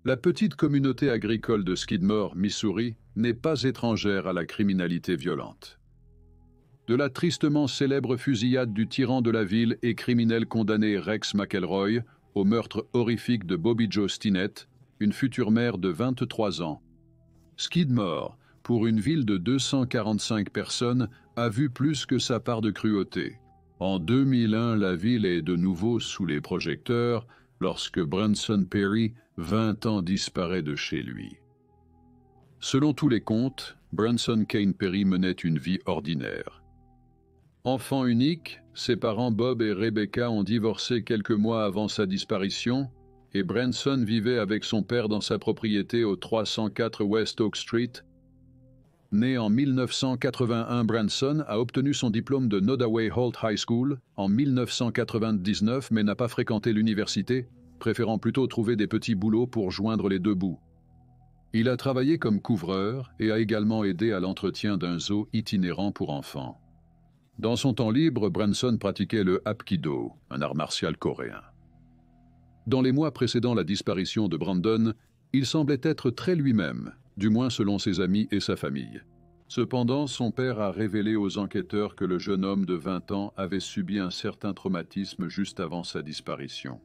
La petite communauté agricole de Skidmore, Missouri, n'est pas étrangère à la criminalité violente. De la tristement célèbre fusillade du tyran de la ville et criminel condamné Rex McElroy au meurtre horrifique de Bobby Joe Stinnett, une future mère de 23 ans. Skidmore, pour une ville de 245 personnes, a vu plus que sa part de cruauté. En 2001, la ville est de nouveau sous les projecteurs lorsque Branson Perry, 20 ans, disparaît de chez lui. Selon tous les comptes, Branson Kane Perry menait une vie ordinaire. Enfant unique, ses parents Bob et Rebecca ont divorcé quelques mois avant sa disparition et Branson vivait avec son père dans sa propriété au 304 West Oak Street. Né en 1981, Branson a obtenu son diplôme de Nodaway Holt High School en 1999 mais n'a pas fréquenté l'université, préférant plutôt trouver des petits boulots pour joindre les deux bouts. Il a travaillé comme couvreur et a également aidé à l'entretien d'un zoo itinérant pour enfants. Dans son temps libre, Branson pratiquait le Hapkido, un art martial coréen. Dans les mois précédant la disparition de Brandon, il semblait être très lui-même, du moins selon ses amis et sa famille. Cependant, son père a révélé aux enquêteurs que le jeune homme de 20 ans avait subi un certain traumatisme juste avant sa disparition.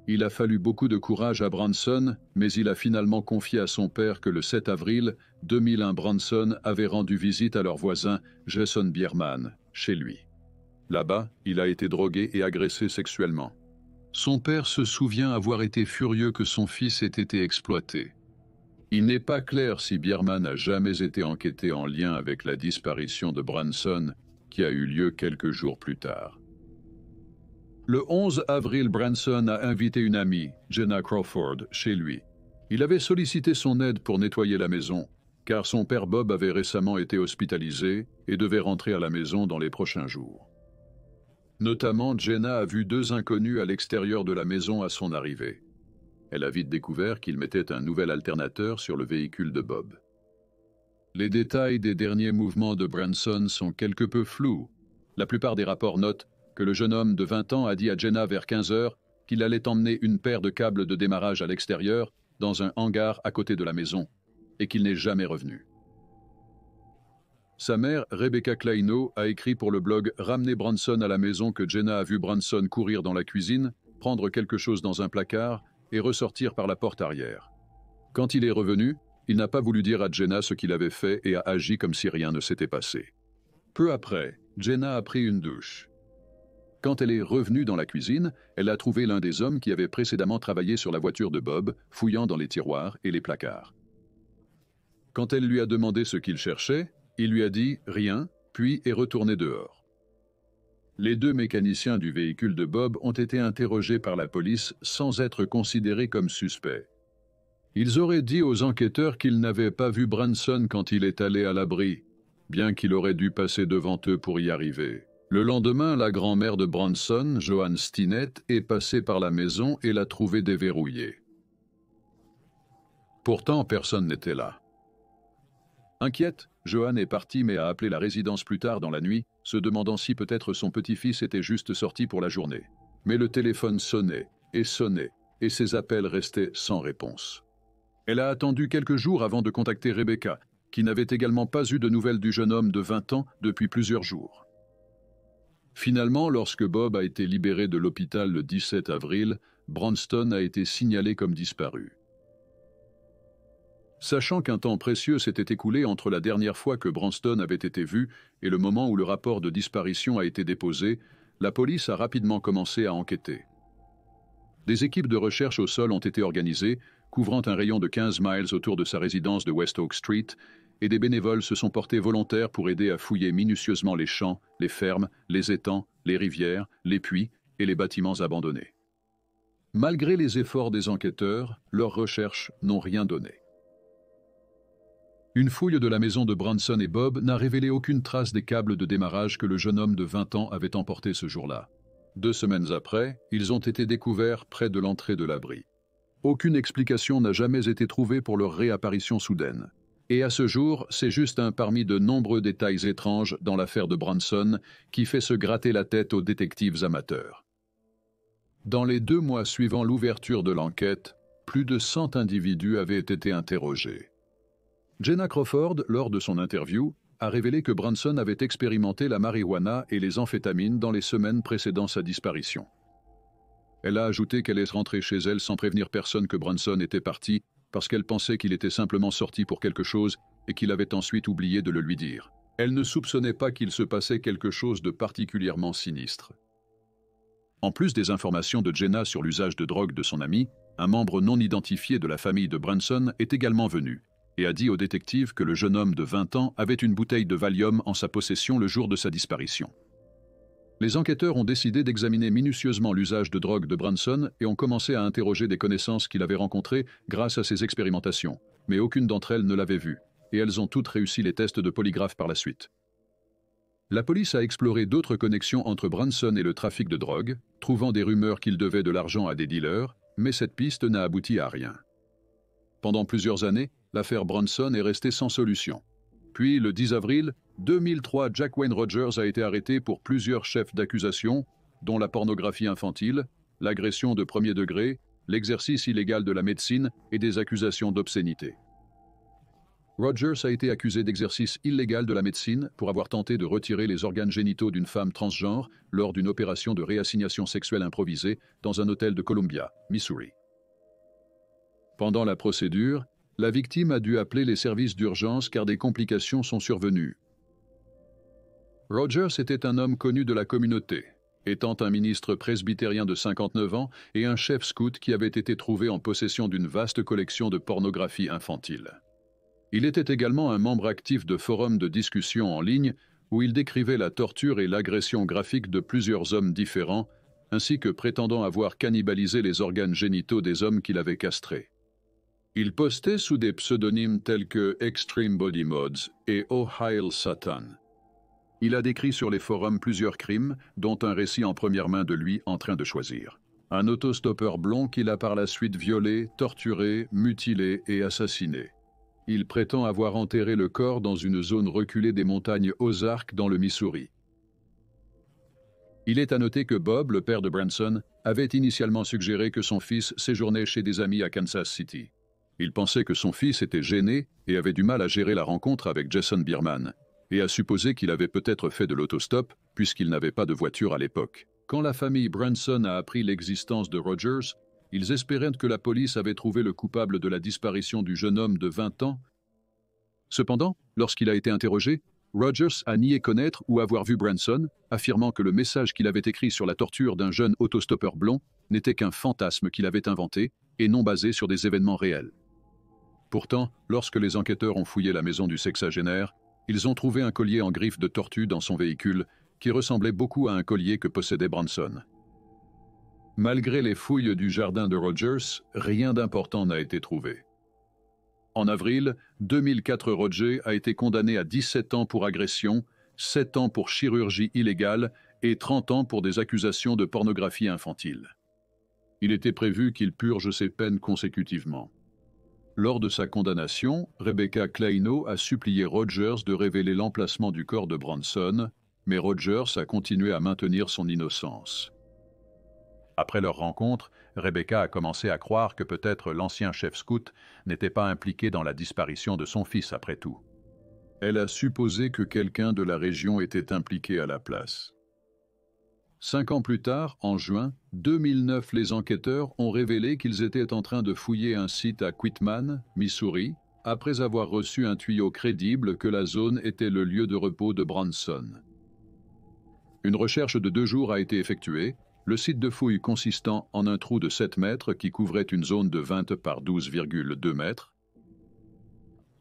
Il a fallu beaucoup de courage à Branson, mais il a finalement confié à son père que le 7 avril 2001, Branson avait rendu visite à leur voisin Jason Bierman, chez lui. Là-bas, il a été drogué et agressé sexuellement. Son père se souvient avoir été furieux que son fils ait été exploité. Il n'est pas clair si Bierman a jamais été enquêté en lien avec la disparition de Branson, qui a eu lieu quelques jours plus tard. Le 11 avril, Branson a invité une amie, Jenna Crawford, chez lui. Il avait sollicité son aide pour nettoyer la maison, car son père Bob avait récemment été hospitalisé et devait rentrer à la maison dans les prochains jours. Notamment, Jenna a vu deux inconnus à l'extérieur de la maison à son arrivée. Elle a vite découvert qu'il mettait un nouvel alternateur sur le véhicule de Bob. Les détails des derniers mouvements de Branson sont quelque peu flous. La plupart des rapports notent que le jeune homme de 20 ans a dit à Jenna vers 15 heures qu'il allait emmener une paire de câbles de démarrage à l'extérieur, dans un hangar à côté de la maison, et qu'il n'est jamais revenu. Sa mère, Rebecca Kleino, a écrit pour le blog « Ramener Branson à la maison » que Jenna a vu Branson courir dans la cuisine, prendre quelque chose dans un placard et ressortir par la porte arrière. Quand il est revenu, il n'a pas voulu dire à Jenna ce qu'il avait fait et a agi comme si rien ne s'était passé. Peu après, Jenna a pris une douche. Quand elle est revenue dans la cuisine, elle a trouvé l'un des hommes qui avait précédemment travaillé sur la voiture de Bob, fouillant dans les tiroirs et les placards. Quand elle lui a demandé ce qu'il cherchait, il lui a dit « rien », puis est retourné dehors. Les deux mécaniciens du véhicule de Bob ont été interrogés par la police sans être considérés comme suspects. Ils auraient dit aux enquêteurs qu'ils n'avaient pas vu Branson quand il est allé à l'abri, bien qu'il aurait dû passer devant eux pour y arriver. Le lendemain, la grand-mère de Branson, Joanne Stinnett, est passée par la maison et l'a trouvé déverrouillée. Pourtant, personne n'était là. Inquiète, Joanne est partie mais a appelé la résidence plus tard dans la nuit, se demandant si peut-être son petit-fils était juste sorti pour la journée. Mais le téléphone sonnait, et ses appels restaient sans réponse. Elle a attendu quelques jours avant de contacter Rebecca, qui n'avait également pas eu de nouvelles du jeune homme de 20 ans depuis plusieurs jours. Finalement, lorsque Bob a été libéré de l'hôpital le 17 avril, Branson a été signalé comme disparu. Sachant qu'un temps précieux s'était écoulé entre la dernière fois que Branson avait été vu et le moment où le rapport de disparition a été déposé, la police a rapidement commencé à enquêter. Des équipes de recherche au sol ont été organisées, couvrant un rayon de 15 miles autour de sa résidence de West Oak Street, et des bénévoles se sont portés volontaires pour aider à fouiller minutieusement les champs, les fermes, les étangs, les rivières, les puits et les bâtiments abandonnés. Malgré les efforts des enquêteurs, leurs recherches n'ont rien donné. Une fouille de la maison de Branson et Bob n'a révélé aucune trace des câbles de démarrage que le jeune homme de 20 ans avait emportés ce jour-là. 2 semaines après, ils ont été découverts près de l'entrée de l'abri. Aucune explication n'a jamais été trouvée pour leur réapparition soudaine. Et à ce jour, c'est juste un parmi de nombreux détails étranges dans l'affaire de Branson qui fait se gratter la tête aux détectives amateurs. Dans les 2 mois suivant l'ouverture de l'enquête, plus de 100 individus avaient été interrogés. Jenna Crawford, lors de son interview, a révélé que Branson avait expérimenté la marijuana et les amphétamines dans les semaines précédant sa disparition. Elle a ajouté qu'elle est rentrée chez elle sans prévenir personne que Branson était parti parce qu'elle pensait qu'il était simplement sorti pour quelque chose et qu'il avait ensuite oublié de le lui dire. Elle ne soupçonnait pas qu'il se passait quelque chose de particulièrement sinistre. En plus des informations de Jenna sur l'usage de drogue de son ami, un membre non identifié de la famille de Branson est également venu et a dit au détective que le jeune homme de 20 ans avait une bouteille de Valium en sa possession le jour de sa disparition. Les enquêteurs ont décidé d'examiner minutieusement l'usage de drogue de Branson et ont commencé à interroger des connaissances qu'il avait rencontrées grâce à ses expérimentations, mais aucune d'entre elles ne l'avait vu, et elles ont toutes réussi les tests de polygraphe par la suite. La police a exploré d'autres connexions entre Branson et le trafic de drogue, trouvant des rumeurs qu'il devait de l'argent à des dealers, mais cette piste n'a abouti à rien. Pendant plusieurs années, l'affaire Branson est restée sans solution. Puis, le 10 avril 2003, Jack Wayne Rogers a été arrêté pour plusieurs chefs d'accusation, dont la pornographie infantile, l'agression de premier degré, l'exercice illégal de la médecine et des accusations d'obscénité. Rogers a été accusé d'exercice illégal de la médecine pour avoir tenté de retirer les organes génitaux d'une femme transgenre lors d'une opération de réassignation sexuelle improvisée dans un hôtel de Columbia, Missouri. Pendant la procédure, la victime a dû appeler les services d'urgence car des complications sont survenues. Rogers était un homme connu de la communauté, étant un ministre presbytérien de 59 ans et un chef scout qui avait été trouvé en possession d'une vaste collection de pornographie infantile. Il était également un membre actif de forums de discussion en ligne où il décrivait la torture et l'agression graphique de plusieurs hommes différents, ainsi que prétendant avoir cannibalisé les organes génitaux des hommes qu'il avait castrés. Il postait sous des pseudonymes tels que Extreme Body Mods et Oh Hail Satan. Il a décrit sur les forums plusieurs crimes, dont un récit en première main de lui en train de choisir. Un autostoppeur blond qu'il a par la suite violé, torturé, mutilé et assassiné. Il prétend avoir enterré le corps dans une zone reculée des montagnes Ozarks dans le Missouri. Il est à noter que Bob, le père de Branson, avait initialement suggéré que son fils séjournait chez des amis à Kansas City. Il pensait que son fils était gêné et avait du mal à gérer la rencontre avec Jason Bierman, et a supposé qu'il avait peut-être fait de l'autostop puisqu'il n'avait pas de voiture à l'époque. Quand la famille Branson a appris l'existence de Rogers, ils espéraient que la police avait trouvé le coupable de la disparition du jeune homme de 20 ans. Cependant, lorsqu'il a été interrogé, Rogers a nié connaître ou avoir vu Branson, affirmant que le message qu'il avait écrit sur la torture d'un jeune autostoppeur blond n'était qu'un fantasme qu'il avait inventé et non basé sur des événements réels. Pourtant, lorsque les enquêteurs ont fouillé la maison du sexagénaire, ils ont trouvé un collier en griffe de tortue dans son véhicule qui ressemblait beaucoup à un collier que possédait Branson. Malgré les fouilles du jardin de Rogers, rien d'important n'a été trouvé. En avril 2004, Roger a été condamné à 17 ans pour agression, 7 ans pour chirurgie illégale et 30 ans pour des accusations de pornographie infantile. Il était prévu qu'il purge ses peines consécutivement. Lors de sa condamnation, Rebecca Kleinow a supplié Rogers de révéler l'emplacement du corps de Branson, mais Rogers a continué à maintenir son innocence. Après leur rencontre, Rebecca a commencé à croire que peut-être l'ancien chef scout n'était pas impliqué dans la disparition de son fils après tout. Elle a supposé que quelqu'un de la région était impliqué à la place. 5 ans plus tard, en juin 2009, les enquêteurs ont révélé qu'ils étaient en train de fouiller un site à Quitman, Missouri, après avoir reçu un tuyau crédible que la zone était le lieu de repos de Branson. Une recherche de 2 jours a été effectuée, le site de fouille consistant en un trou de 7 mètres qui couvrait une zone de 20 par 12,2 mètres.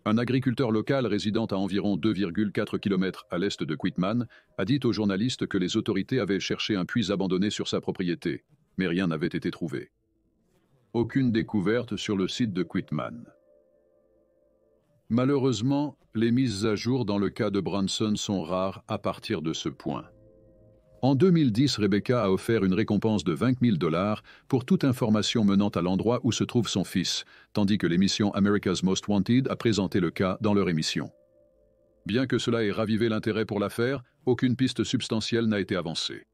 Un agriculteur local résidant à environ 2,4 km à l'est de Quitman a dit aux journalistes que les autorités avaient cherché un puits abandonné sur sa propriété, mais rien n'avait été trouvé. Aucune découverte sur le site de Quitman. Malheureusement, les mises à jour dans le cas de Branson sont rares à partir de ce point. En 2010, Rebecca a offert une récompense de $20 000 pour toute information menant à l'endroit où se trouve son fils, tandis que l'émission America's Most Wanted a présenté le cas dans leur émission. Bien que cela ait ravivé l'intérêt pour l'affaire, aucune piste substantielle n'a été avancée.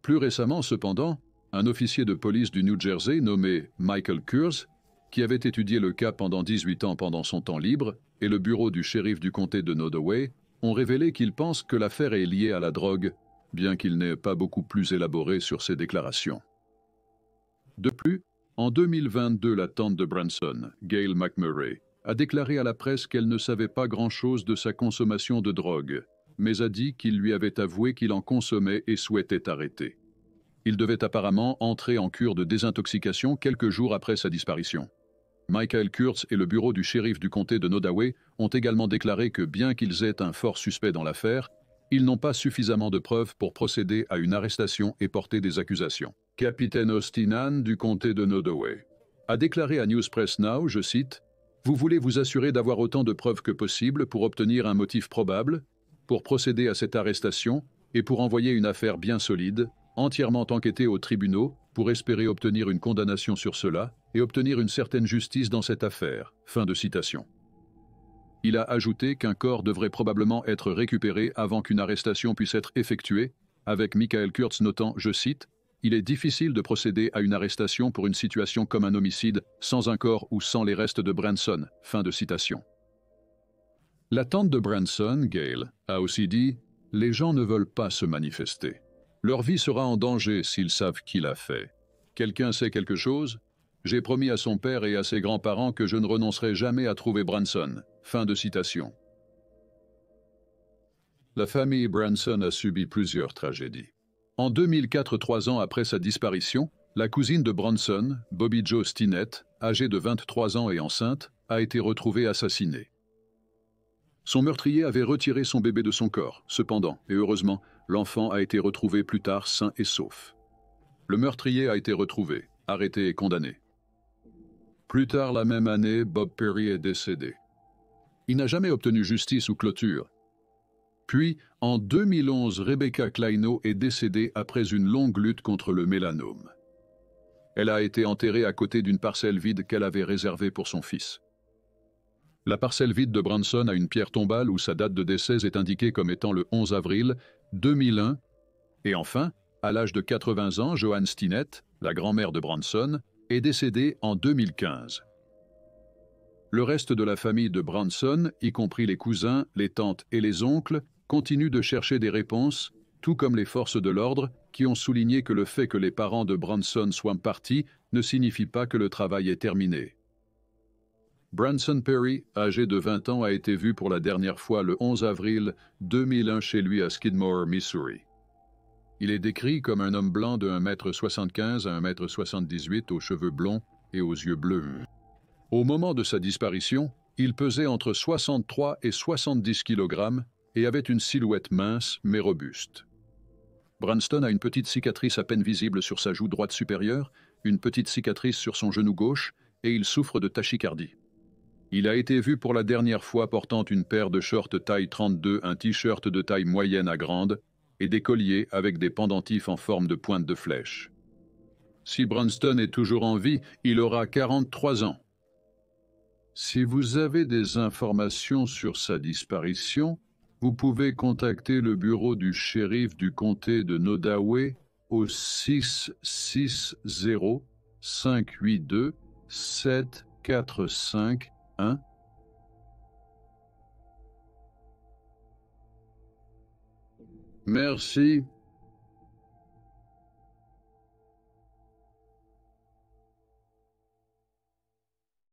Plus récemment, cependant, un officier de police du New Jersey nommé Michael Kurz qui avait étudié le cas pendant 18 ans pendant son temps libre, et le bureau du shérif du comté de Nodaway ont révélé qu'il pense que l'affaire est liée à la drogue, bien qu'il n'ait pas beaucoup plus élaboré sur ses déclarations. De plus, en 2022, la tante de Branson, Gail McMurray, a déclaré à la presse qu'elle ne savait pas grand-chose de sa consommation de drogue, mais a dit qu'il lui avait avoué qu'il en consommait et souhaitait arrêter. Il devait apparemment entrer en cure de désintoxication quelques jours après sa disparition. Michael Kurtz et le bureau du shérif du comté de Nodaway ont également déclaré que bien qu'ils aient un fort suspect dans l'affaire, ils n'ont pas suffisamment de preuves pour procéder à une arrestation et porter des accusations. Capitaine Austin Hahn du comté de Nodaway a déclaré à Newspress Now, je cite, « Vous voulez vous assurer d'avoir autant de preuves que possible pour obtenir un motif probable, pour procéder à cette arrestation et pour envoyer une affaire bien solide, entièrement enquêtée aux tribunaux, pour espérer obtenir une condamnation sur cela et obtenir une certaine justice dans cette affaire. » Fin de citation. Il a ajouté qu'un corps devrait probablement être récupéré avant qu'une arrestation puisse être effectuée, avec Michael Kurtz notant, je cite, « Il est difficile de procéder à une arrestation pour une situation comme un homicide sans un corps ou sans les restes de Branson. » Fin de citation. La tante de Branson, Gail, a aussi dit « Les gens ne veulent pas se manifester. Leur vie sera en danger s'ils savent qui l'a fait. Quelqu'un sait quelque chose? J'ai promis à son père et à ses grands-parents que je ne renoncerai jamais à trouver Branson. » Fin de citation. La famille Branson a subi plusieurs tragédies. En 2004, 3 ans après sa disparition, la cousine de Branson, Bobby Jo Stinnett, âgée de 23 ans et enceinte, a été retrouvée assassinée. Son meurtrier avait retiré son bébé de son corps. Cependant, et heureusement, l'enfant a été retrouvé plus tard sain et sauf. Le meurtrier a été retrouvé, arrêté et condamné. Plus tard la même année, Bob Perry est décédé. Il n'a jamais obtenu justice ou clôture. Puis, en 2011, Rebecca Kleinow est décédée après une longue lutte contre le mélanome. Elle a été enterrée à côté d'une parcelle vide qu'elle avait réservée pour son fils. La parcelle vide de Branson a une pierre tombale où sa date de décès est indiquée comme étant le 11 avril 2001. Et enfin, à l'âge de 80 ans, Joanne Stinnett, la grand-mère de Branson, est décédée en 2015. Le reste de la famille de Branson, y compris les cousins, les tantes et les oncles, continue de chercher des réponses, tout comme les forces de l'ordre, qui ont souligné que le fait que les parents de Branson soient partis ne signifie pas que le travail est terminé. Branson Perry, âgé de 20 ans, a été vu pour la dernière fois le 11 avril 2001 chez lui à Skidmore, Missouri. Il est décrit comme un homme blanc de 1,75 m à 1,78 m aux cheveux blonds et aux yeux bleus. Au moment de sa disparition, il pesait entre 63 et 70 kg et avait une silhouette mince mais robuste. Branson a une petite cicatrice à peine visible sur sa joue droite supérieure, une petite cicatrice sur son genou gauche et il souffre de tachycardie. Il a été vu pour la dernière fois portant une paire de shorts taille 32, un t-shirt de taille moyenne à grande et des colliers avec des pendentifs en forme de pointe de flèche. Si Branson est toujours en vie, il aura 43 ans. Si vous avez des informations sur sa disparition, vous pouvez contacter le bureau du shérif du comté de Nodaway au 660-582-7451. Merci.